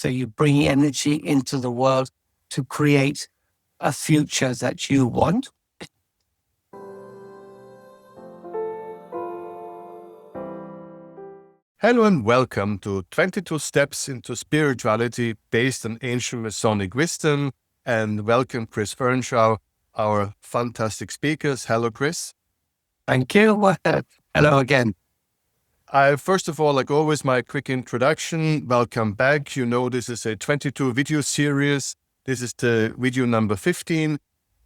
So you bring energy into the world to create a future that you want. Hello and welcome to 22 Steps into Spirituality based on ancient Masonic wisdom. And welcome Chris Earnshaw, our fantastic speakers. Hello, Chris. Thank you. Hello again. First of all, like always, my quick introduction. Welcome back. You know, this is a 22 video series. This is the video number 15.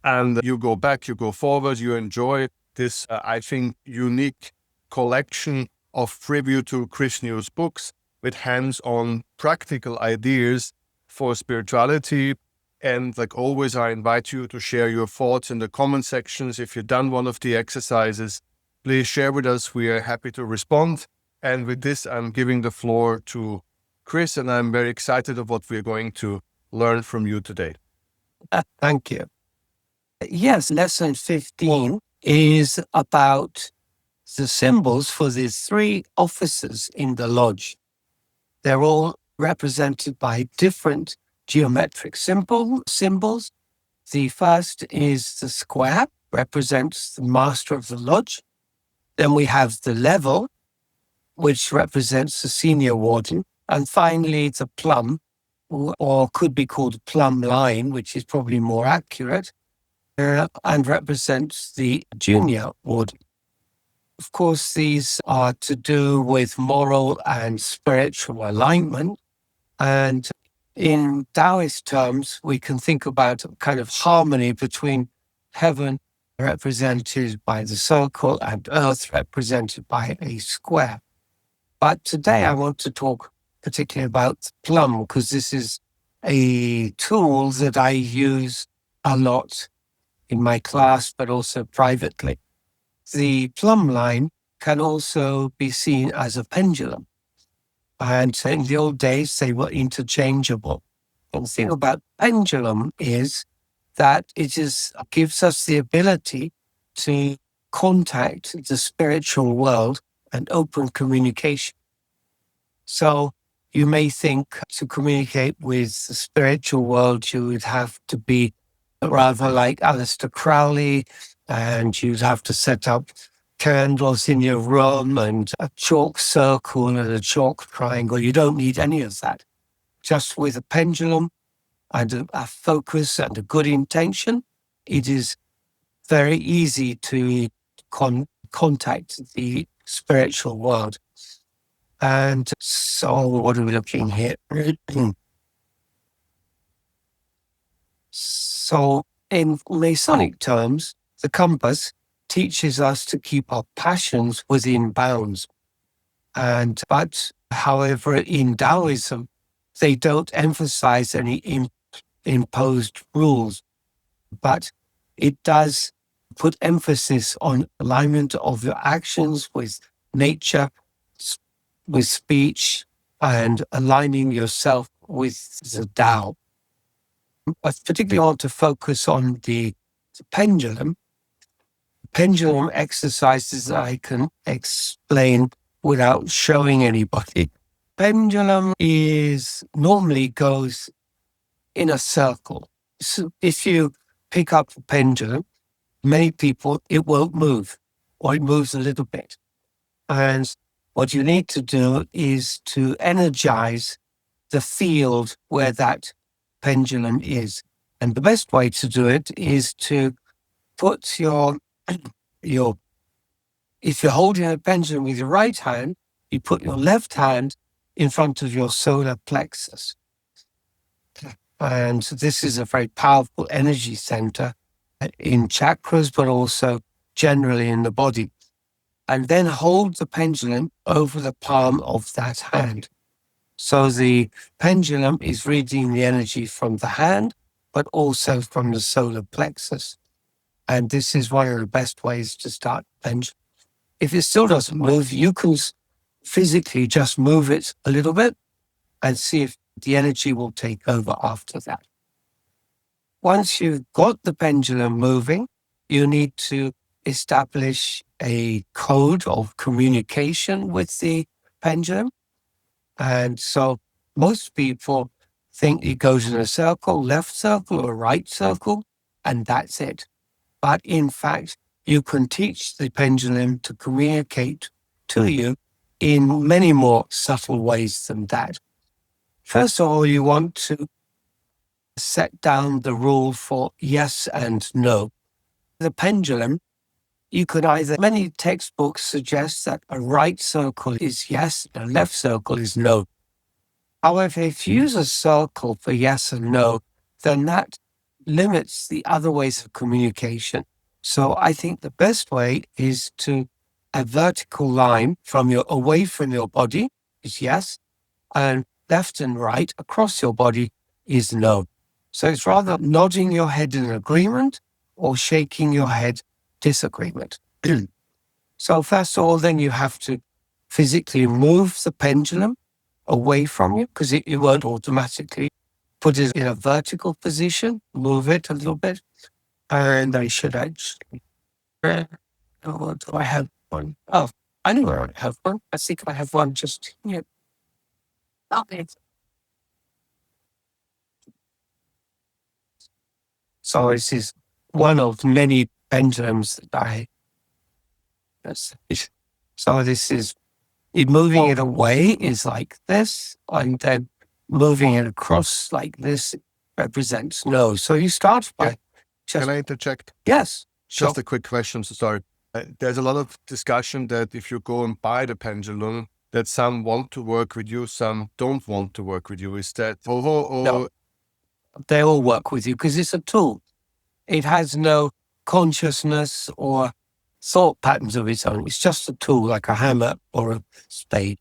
And you go back, you go forward, you enjoy this, I think, unique collection of tribute to Chris New's books with hands-on practical ideas for spirituality. And like always, I invite you to share your thoughts in the comment sections. If you've done one of the exercises, please share with us. We are happy to respond. And with this, I'm giving the floor to Chris, and I'm very excited of what we're going to learn from you today. Thank you. Yes, lesson 15 is about the symbols for the three officers in the lodge. They're all represented by different geometric symbols. The first is the square, represents the master of the lodge. Then we have the level, which represents the senior warden. And finally, the plumb, or could be called plumb line, which is probably more accurate, and represents the junior warden. Of course, these are to do with moral and spiritual alignment. And in Taoist terms, we can think about a kind of harmony between heaven, represented by the circle, and earth, represented by a square. But today I want to talk particularly about the plumb, because this is a tool that I use a lot in my class, but also privately. The plumb line can also be seen as a pendulum. And in the old days, they were interchangeable. And the thing about pendulum is that it gives us the ability to contact the spiritual world and open communication. So you may think to communicate with the spiritual world, you would have to be rather like Aleister Crowley, and you'd have to set up candles in your room and a chalk circle and a chalk triangle. You don't need any of that. Just with a pendulum and a focus and a good intention, it is very easy to contact the spiritual world. And so what are we looking here? So in Masonic terms, the compass teaches us to keep our passions within bounds. But however, in Taoism, they don't emphasize any imposed rules, but it does put emphasis on alignment of your actions with nature, with speech, and aligning yourself with the Tao. I particularly want to focus on the pendulum. Pendulum exercises I can explain without showing anybody. Pendulum normally goes in a circle. So if you pick up a pendulum, many people, it won't move, or it moves a little bit. And what you need to do is to energize the field where that pendulum is. And the best way to do it is to put if you're holding a pendulum with your right hand, you put your left hand in front of your solar plexus. And this is a very powerful energy center in chakras, but also generally in the body. And then hold the pendulum over the palm of that hand. So the pendulum is reading the energy from the hand, but also from the solar plexus. And this is one of the best ways to start pendulum. If it still doesn't move, you can physically just move it a little bit and see if the energy will take over after that. Once you've got the pendulum moving, you need to establish a code of communication with the pendulum. And so most people think it goes in a circle, left circle or right circle, and that's it. But in fact, you can teach the pendulum to communicate to you in many more subtle ways than that. First of all, you want to set down the rule for yes and no. The pendulum, many textbooks suggest that a right circle is yes, a left circle is no. However, if you use a circle for yes and no, then that limits the other ways of communication. So I think the best way is to a vertical line away from your body is yes, and left and right across your body is no. So it's rather nodding your head in agreement or shaking your head disagreement. So first of all, then you have to physically move the pendulum away from you, because it won't automatically put it in a vertical position. Move it a little bit. And I should actually, do I have one? Oh, I know where I have one. I think I have one just here. Okay. So this is one of many pendulums that so this is, moving it away is like this, and then moving it across like this represents no. So you start by Can I interject? Yes. Just a quick question, so sorry. There's a lot of discussion that if you go and buy the pendulum, that some want to work with you, some don't want to work with you. Is that No, they all work with you because it's a tool. It has no consciousness or thought patterns of its own. It's just a tool like a hammer or a spade.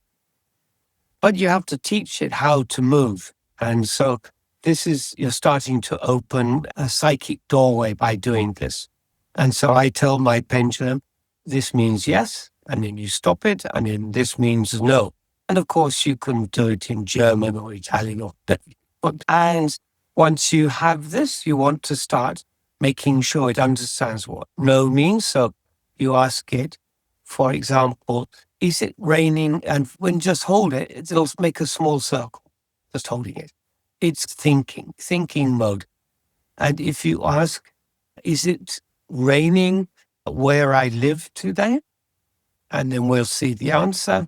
But you have to teach it how to move. And so you're starting to open a psychic doorway by doing this. And so I tell my pendulum, this means yes, and then you stop it, and then this means no. And of course, you can do it in German or Italian and once you have this, you want to start making sure it understands what no means. So you ask it, for example, is it raining? And when just hold it, it'll make a small circle, just holding it. It's thinking mode. And if you ask, is it raining where I live today? And then we'll see the answer.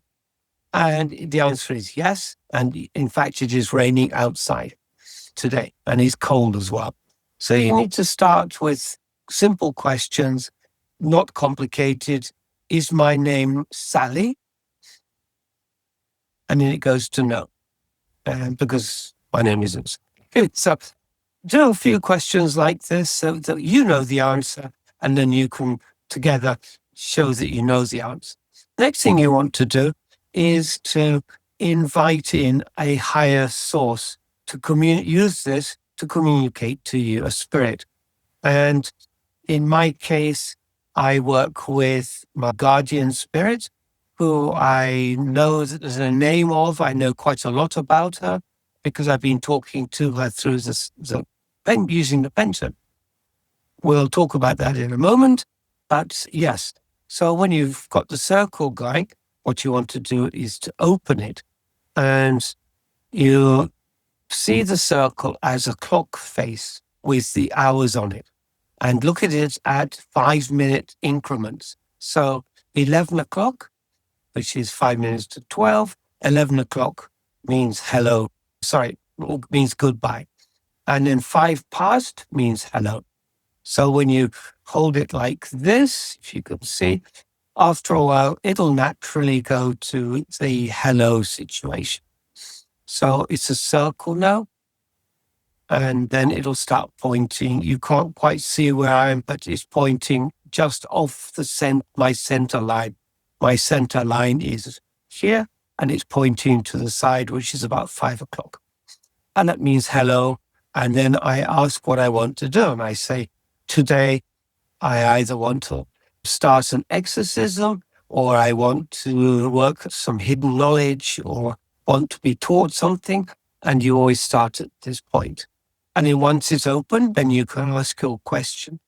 And the answer is yes. And in fact, it is raining outside today, and it's cold as well. So you need to start with simple questions, not complicated. Is my name Sally? And then it goes to no, because my name isn't. So do a few questions like this so that you know the answer, and then you can together show that you know the answer. Next thing you want to do is to invite in a higher source to use this to communicate to you, a spirit. And in my case, I work with my guardian spirit, who I know that there's a name of. I know quite a lot about her because I've been talking to her through using the pendulum. We'll talk about that in a moment. But yes, so when you've got the circle going, what you want to do is to open it, and you see the circle as a clock face with the hours on it, and look at it at 5-minute increments. So 11 o'clock, which is 5 minutes to 12, 11 o'clock means means goodbye. And then 5 past means hello. So when you hold it like this, if you can see, after a while, it'll naturally go to the hello situation. So it's a circle now, and then it'll start pointing. You can't quite see where I am, but it's pointing just off my center line. My center line is here, and it's pointing to the side, which is about 5 o'clock. And that means hello. And then I ask what I want to do. And I say, today, I either want to start an exorcism, or I want to work some hidden knowledge, or want to be taught something. And you always start at this point. And then once it's open, then you can ask your question.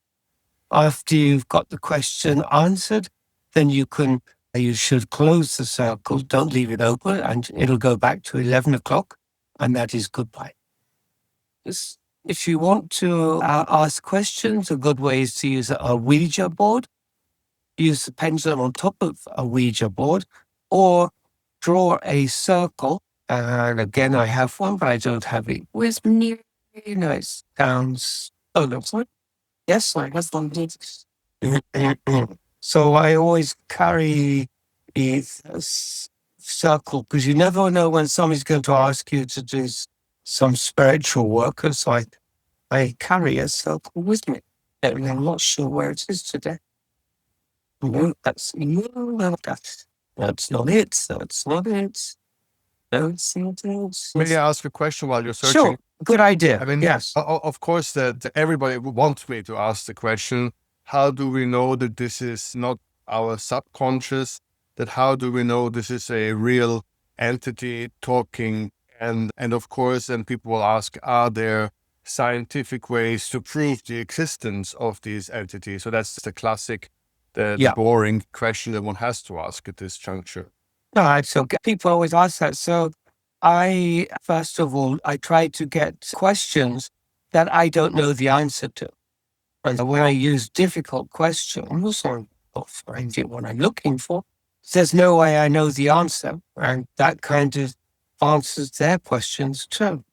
After you've got the question answered, then you should close the circle. Don't leave it open, and it'll go back to 11 o'clock, and that is goodbye. If you want to ask questions, a good way is to use a Ouija board. Use the pendulum on top of a Ouija board, or draw a circle. And again, I have one, but I don't have it with me. It sounds. Oh no, sorry. Yes, I have one. So I always carry a circle, because you never know when somebody's going to ask you to do some spiritual work. So I carry a circle with me. And I'm not sure where it is today. No, that's not it. No, it's not it. No, it's not it. May I ask a question while you're searching? Sure, good idea. I mean, yes. Of course, that everybody wants me to ask the question, how do we know that this is not our subconscious? That how do we know this is a real entity talking? And of course, then people will ask, are there scientific ways to prove the existence of these entities? So that's the classic, the boring question that one has to ask at this juncture. No, it's okay. People always ask that. So first of all, I try to get questions that I don't know the answer to. And when I use difficult questions, or finding what I'm looking for, there's no way I know the answer. And that kind of answers their questions too.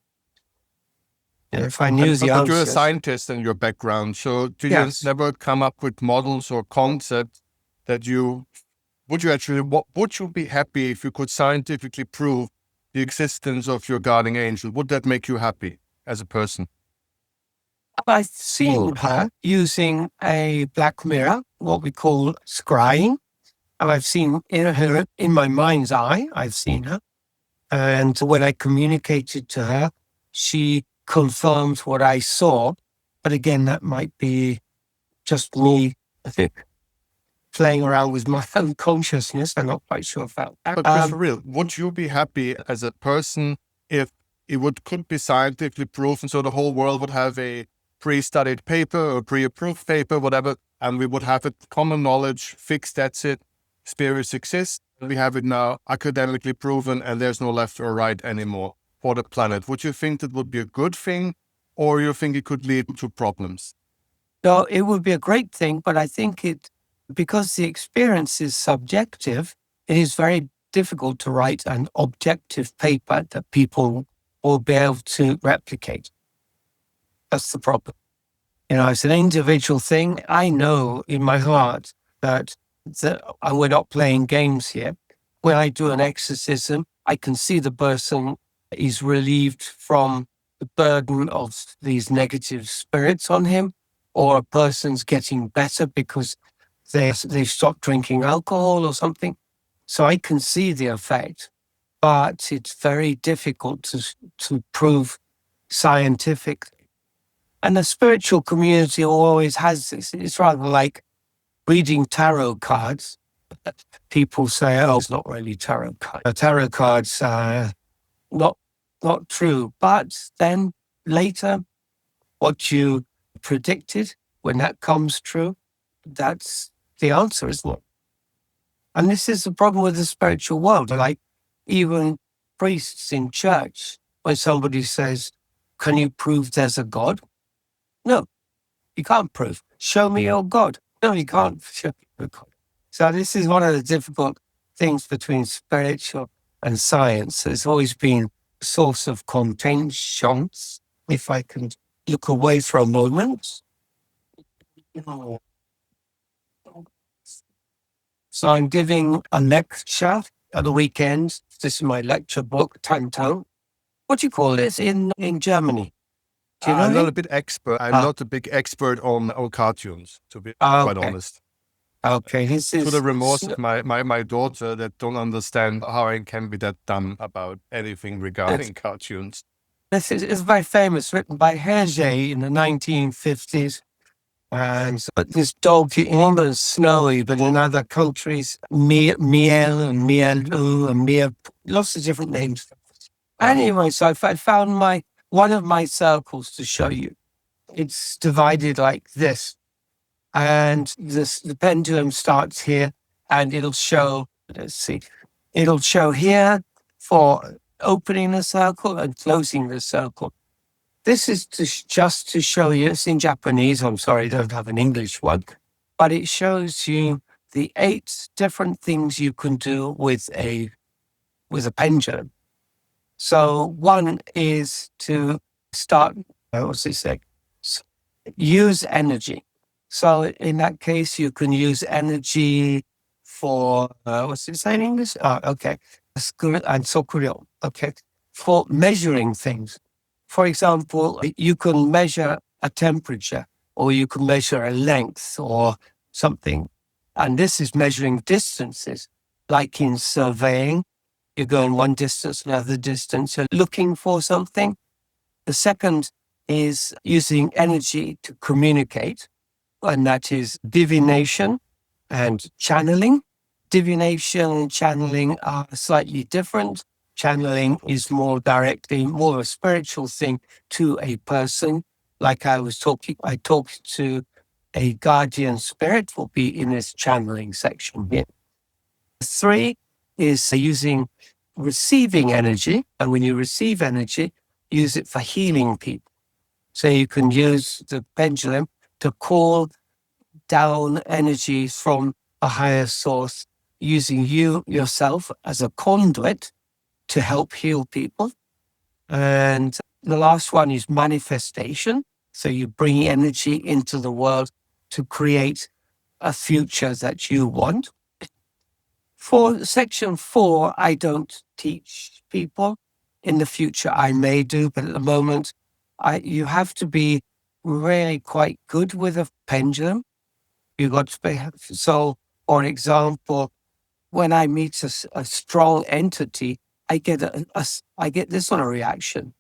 If I knew the answer. But you're a scientist in your background, so do you never come up with models or concepts that would you be happy if you could scientifically prove the existence of your guardian angel? Would that make you happy as a person? I've seen her using a black mirror, what we call scrying. And I've seen her in my mind's eye. I've seen her. And when I communicated to her, she confirmed what I saw. But again, that might be just me, I think, playing around with my own consciousness. I'm not quite sure about that. But Chris, for real, would you be happy as a person if it could be scientifically proven, so the whole world would have a pre-studied paper or pre-approved paper, whatever, and we would have it common knowledge, fixed, that's it, spirits exist, and we have it now academically proven, and there's no left or right anymore for the planet? Would you think that would be a good thing, or you think it could lead to problems? No, it would be a great thing, but I think because the experience is subjective, it is very difficult to write an objective paper that people will be able to replicate. That's the problem. It's an individual thing. I know in my heart that we're not playing games here. When I do an exorcism, I can see the person is relieved from the burden of these negative spirits on him, or a person's getting better because they've stopped drinking alcohol or something. So I can see the effect, but it's very difficult to prove scientifically. And the spiritual community always has this. It's rather like reading tarot cards. People say, oh, it's not really tarot cards. Tarot cards are not true. But then later, what you predicted, when that comes true, that's the answer, isn't it? And this is the problem with the spiritual world. Like even priests in church, when somebody says, can you prove there's a God? No, you can't prove. Show me your God. No, you can't show me your God. So this is one of the difficult things between spiritual and science. There's always been a source of contention. If I can look away for a moment. So I'm giving a lecture at the weekend. This is my lecture book, Tanto. What do you call this in Germany? Do you know I'm not it? a bit expert. I'm not a big expert on cartoons, to be quite honest. Okay, this is to the remorse of my daughter that don't understand how I can be that dumb about anything regarding cartoons. This is very famous, written by Hergé in the 1950s. And this dog in England is snowy, but in other countries, Miel and Mielu and Miel, lots of different names. Anyway, so I found one of my circles to show you. It's divided like this. And the pendulum starts here, and it'll show, it'll show here for opening the circle and closing the circle. This is just to show you, it's in Japanese, I'm sorry, I don't have an English one, but it shows you the 8 different things you can do with a pendulum. So one is to start, use energy. So in that case, you can use energy for, what's it say in English? Okay. And sokuryo, okay, for measuring things. For example, you can measure a temperature, or you can measure a length or something. And this is measuring distances, like in surveying. You're going one distance, another distance, you're looking for something. The second is using energy to communicate, and that is divination and channeling. Divination and channeling are slightly different. Channeling is more directly, more a spiritual thing to a person. Like I talked to a guardian spirit, will be in this channeling section here. 3 is using receiving energy. And when you receive energy, use it for healing people. So you can use the pendulum to call down energy from a higher source, using you yourself as a conduit to help heal people. And the last one is manifestation. So you bring energy into the world to create a future that you want. For section 4, I don't teach people. In the future, I may do, but at the moment, you have to be really quite good with a pendulum. You got to be, so, for example, when I meet a strong entity, I get I get this sort of reaction.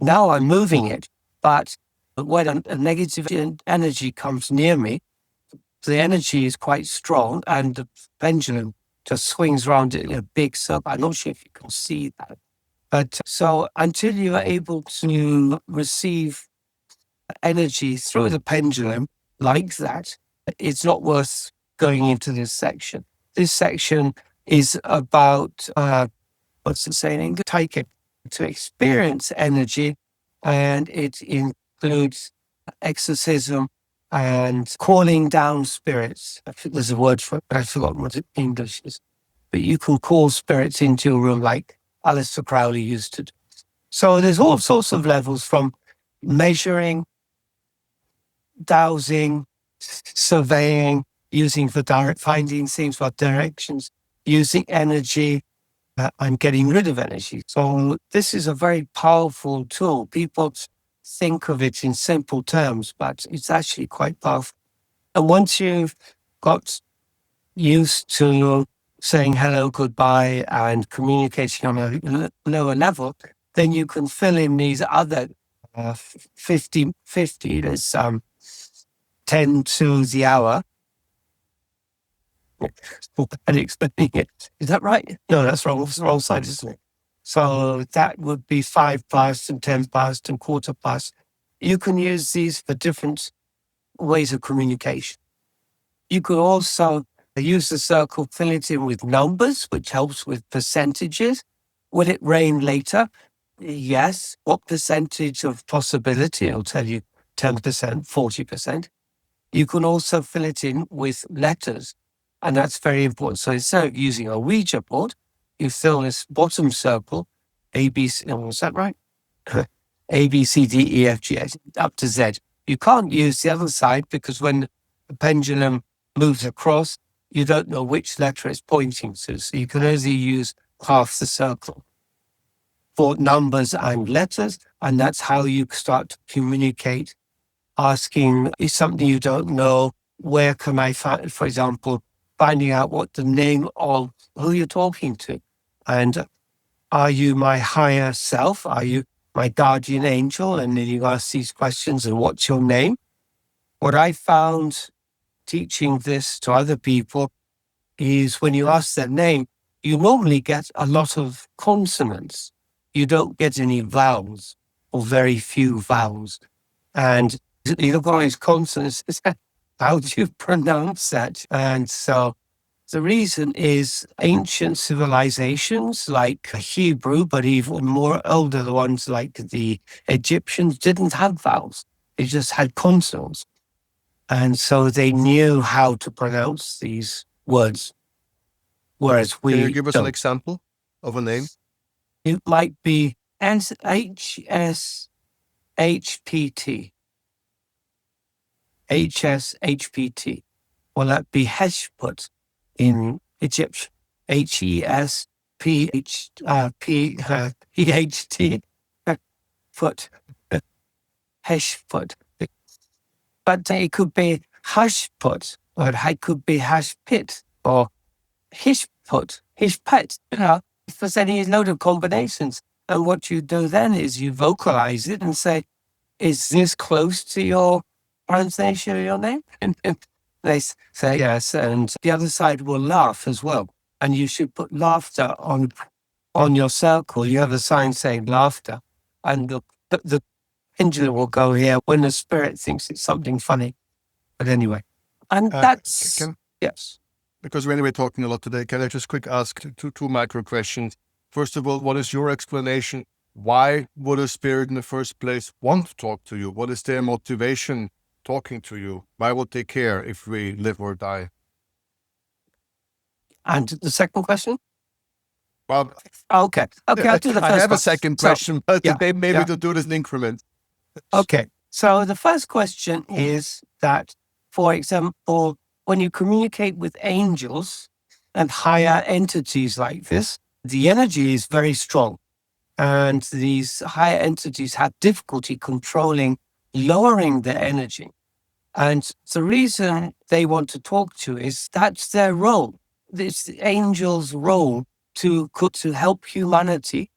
Now I'm moving it, but when a negative energy comes near me, the energy is quite strong, and the pendulum just swings around in a big circle. I'm not sure if you can see that. But so until you are able to receive energy through the pendulum like that, it's not worth going into this section. This section is about, what's it saying? Take it to experience energy, and it includes exorcism and calling down spirits. I think there's a word for it, but I've forgotten what it in English is. But you can call spirits into your room like Aleister Crowley used to do. So there's all sorts of levels, from measuring, dowsing, surveying, using for finding things for directions, using energy, and getting rid of energy. So this is a very powerful tool. People think of it in simple terms, but it's actually quite powerful. And once you've got used to saying hello, goodbye, and communicating on a lower level, then you can fill in these other 50, there's 10 to the hour. And explaining it. Is that right? No, that's wrong. It's the wrong side, isn't it? So that would be 5 past and 10 past and quarter past. You can use these for different ways of communication. You could also use the circle, fill it in with numbers, which helps with percentages. Will it rain later? Yes. What percentage of possibility? It'll tell you 10%, 40%. You can also fill it in with letters, and that's very important. So instead of using a Ouija board, you fill this bottom circle, A, B, C, is that right? A, B, C, D, E, F, G, H, up to Z. You can't use the other side because when the pendulum moves across, you don't know which letter it's pointing to. So you can only use half the circle for numbers and letters, and that's how you start to communicate. Asking, is something you don't know, where can I find, for example, finding out what the name of who you're talking to. And are you my higher self? Are you my guardian angel? And then you ask these questions, and what's your name? What I found teaching this to other people is when you ask their name, you normally get a lot of consonants. You don't get any vowels, or very few vowels. And you look at all these consonants, how do you pronounce that? And so The reason is ancient civilizations like Hebrew, but even more older ones like the Egyptians didn't have vowels. They just had consonants. And so they knew how to pronounce these words, whereas we Can you give us an don't. example of a name? It might be HSHPT. HSHPT. Well, that'd be Heshput in Egyptian. HESPHPEHT. Foot. Heshput. But it could be Hashput, or it could be Hashpit, or Hishput, Hishpet. If there's any load of combinations. And what you do then is you vocalize it and say, is this close to your pronunciation of your name? And they say yes, and the other side will laugh as well. And you should put laughter on your circle. You have a sign saying laughter, and the pendulum will go here when the spirit thinks it's something funny. But anyway, and that's yes. Because we're anyway talking a lot today, can I just quick ask two micro questions? First of all, what is your explanation? Why would a spirit in the first place want to talk to you? What is their motivation talking to you? Why would they care if we live or die? And the second question? Well, okay, I'll do the first I have one. a second question, but maybe to do this in increments. Okay, so the first question is that, for example, when you communicate with angels and higher entities like this, the energy is very strong. And these higher entities have difficulty lowering their energy. And the reason they want to talk to you is that's their role. It's the angels' role to help humanity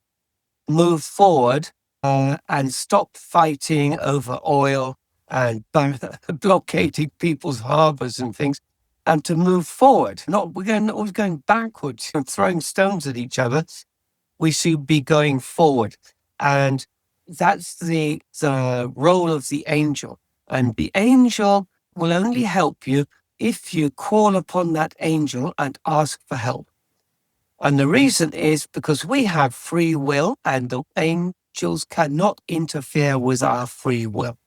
move forward and stop fighting over oil and blockading people's harbors and things, and to move forward. We're always going backwards and throwing stones at each other. We should be going forward. And that's the role of the angel. And the angel will only help you if you call upon that angel and ask for help. And the reason is because we have free will, and the angels cannot interfere with our free will.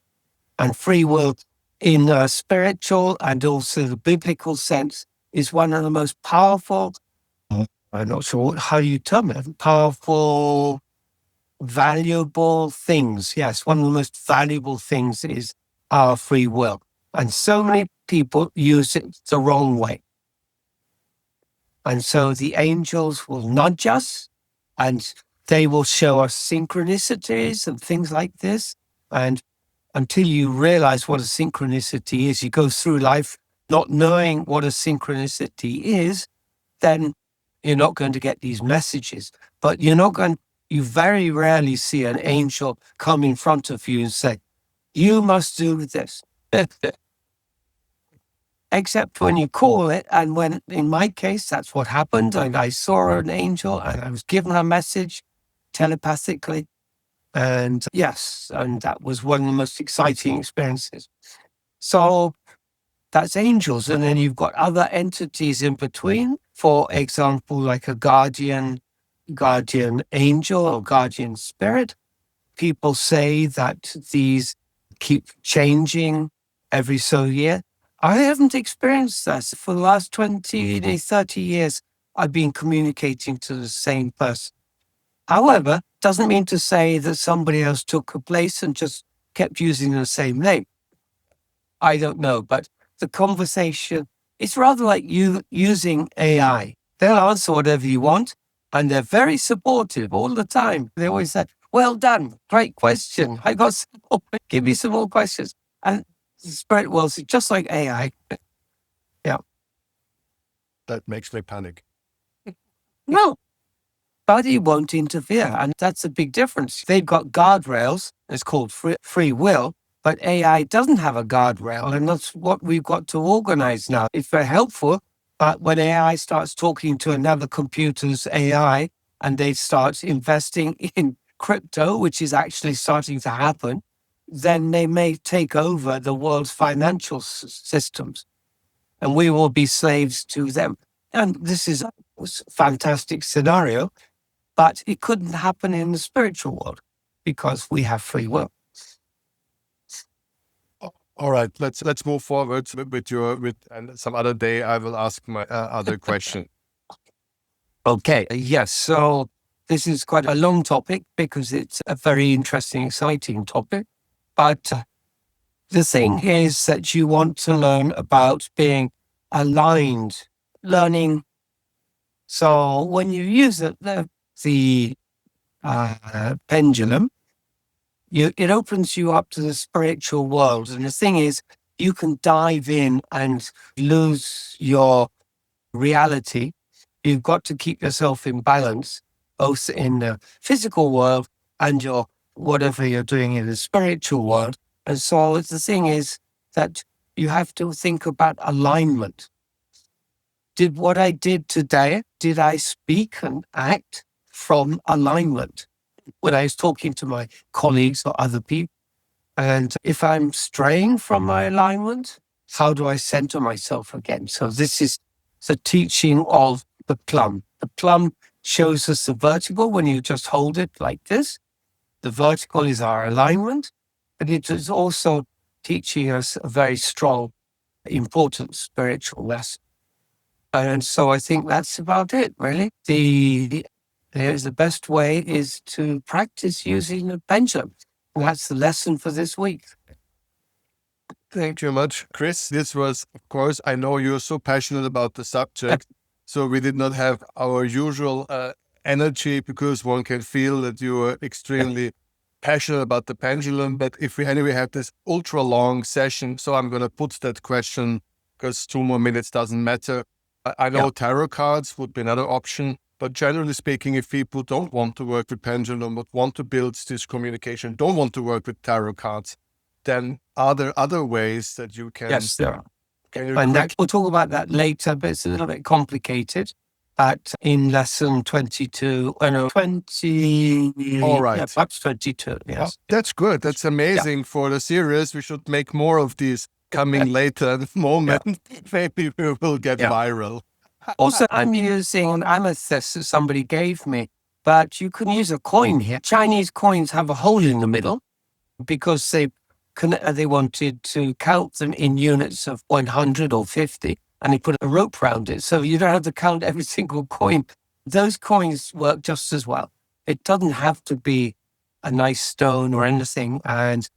And free will in a spiritual and also the biblical sense is one of the most powerful, I'm not sure how you term it, powerful, valuable things. Yes, one of the most valuable things is our free will. And so many people use it the wrong way. And so the angels will nudge us, and they will show us synchronicities and things like this. And until you realize what a synchronicity is, you go through life not knowing what a synchronicity is, then you're not going to get these messages. But you very rarely see an angel come in front of you and say, you must do this. Except when you call it, and when, in my case, that's what happened. I saw an angel and I was given a message telepathically. And yes, and that was one of the most exciting experiences. So that's angels. And then you've got other entities in between. For example, like a guardian angel or guardian spirit. People say that these keep changing every so year. I haven't experienced that. For the last 20, 30 years, I've been communicating to the same person. However, doesn't mean to say that somebody else took a place and just kept using the same name. I don't know, but the conversation, it's rather like you using AI. They'll answer whatever you want, and they're very supportive all the time. They always say, well done, great question. I got some more. Give me some more questions. And the spirit world is just like AI. Yeah. That makes me panic. No, body won't interfere. And that's a big difference. They've got guardrails. It's called free will. But AI doesn't have a guardrail. And that's what we've got to organize now. It's very helpful. But when AI starts talking to another computer's AI and they start investing in crypto, which is actually starting to happen, then they may take over the world's financial systems, and we will be slaves to them. And this is a fantastic scenario, but it couldn't happen in the spiritual world because we have free will. All right, let's move forward and some other day I will ask my other question. Okay, yes. So this is quite a long topic because it's a very interesting, exciting topic. But the thing is that you want to learn about being aligned, learning. So when you use the pendulum, it opens you up to the spiritual world. And the thing is, you can dive in and lose your reality. You've got to keep yourself in balance, both in the physical world and your whatever you're doing in the spiritual world. And so the thing is that you have to think about alignment. Did what I did today, did I speak and act from alignment when I was talking to my colleagues or other people? And if I'm straying from my alignment, how do I center myself again? So this is the teaching of the plum. The plum shows us the vertical when you just hold it like this. The vertical is our alignment, but it is also teaching us a very strong, important spiritual lesson. And so I think that's about it, really. The best way is to practice using the pendulum. That's the lesson for this week. Thank you much, Chris. This was, of course, I know you're so passionate about the subject, so we did not have our usual energy because one can feel that you are extremely passionate about the pendulum. But if we anyway have this ultra long session, so I'm going to put that question because 2 more minutes doesn't matter. I know tarot cards would be another option, but generally speaking, if people don't want to work with pendulum, but want to build this communication, don't want to work with tarot cards, then are there other ways that you can? Yes, there are. We'll talk about that later, but it's a little bit complicated. But in lesson 22, 20. All right. Yeah, perhaps 22, yes. Well, that's good. That's amazing for the series. We should make more of these coming later at the moment. Maybe we will get viral. Also, I'm using an amethyst that somebody gave me, but you can use a coin here. Chinese coins have a hole in the middle because they wanted to count them in units of 100 or 50, and they put a rope around it. So you don't have to count every single coin. Those coins work just as well. It doesn't have to be a nice stone or anything. And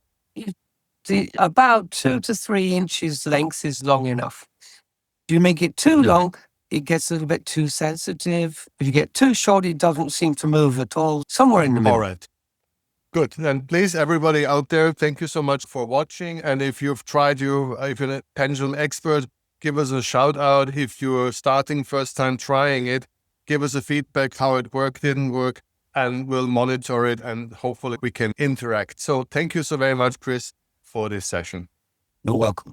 about 2 to 3 inches length is long enough. If you make it too long, it gets a little bit too sensitive. If you get too short, it doesn't seem to move at all. Somewhere in the middle. All right. Good. Then please, everybody out there, thank you so much for watching. And if you've tried, if you're a pendulum expert, give us a shout out. If you're starting first time trying it, give us a feedback, how it worked, didn't work, and we'll monitor it and hopefully we can interact. So thank you so very much, Chris, for this session. You're welcome.